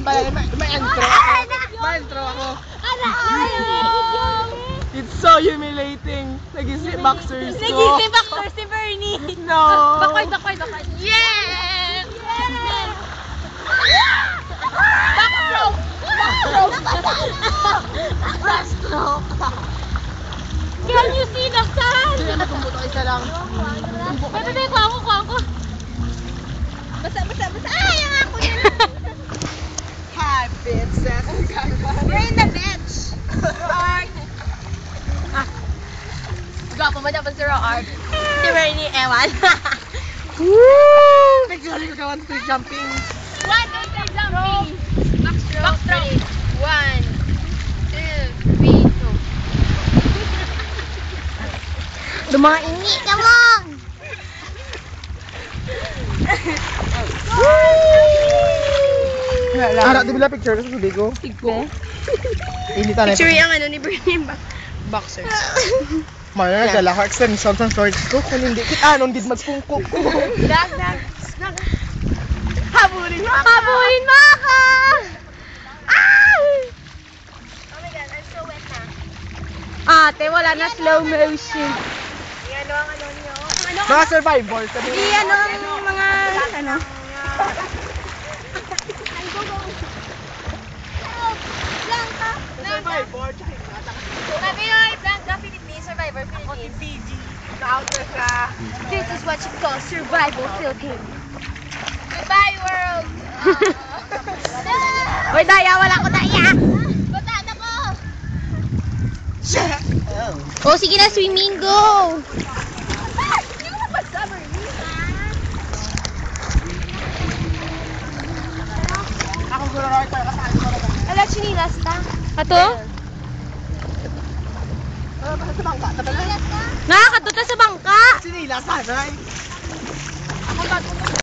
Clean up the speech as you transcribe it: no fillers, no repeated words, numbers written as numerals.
tambalan. May intro ako. May intro ako. It's so humiliating. Nag-isip boxers ko. Nag-isip boxers si Bernie. No. Bakoy. Yes! Backstroke. Can you see the sun? Sige, magkumbuto isa lang. Bebe, kuha ko. Basa. Ay, ang ako yun. Habits. We're in the beach. Art. Gwapo mo dapat si Art. Si Bernie, ewan. Woo! Picture ko ka 1, 2, jumping. 1, 2, 3, jumping. Backstroke. 1, 2, 3, go. Lumaingi ka mo! Harap di bila picture ko sa tubig ko. Tigo. Ini tanay. Picture yung ano ni Bernie boxers. Mara nagdala ko extension sa shorts ko. Kung hindi kita anong did magpungko ko. Dag. Habulin mo ako! Ah! Oh my God, I'm so wet na. Ate, wala na slow motion. Ano ang ano niyo? Mga survivor. Sabi Di ano ang mga ano? survivor. Sabi nyo, Blanca, Philippines, Survivor Philippines. Fiji. Counter ka. This is what you call survival Philippines. Goodbye, world! Hoy, Daya, wala ko Daya! Batada ko! Oh, sige na, swimming, go! Hindi mo mabasa, Bernie. Ako guro rin tayo kasali ko na. Ala, chinilas ta. Ato? Sa bangka. Tagal na. Nakakatuta sa bangka! Sinila sana. Ako ba?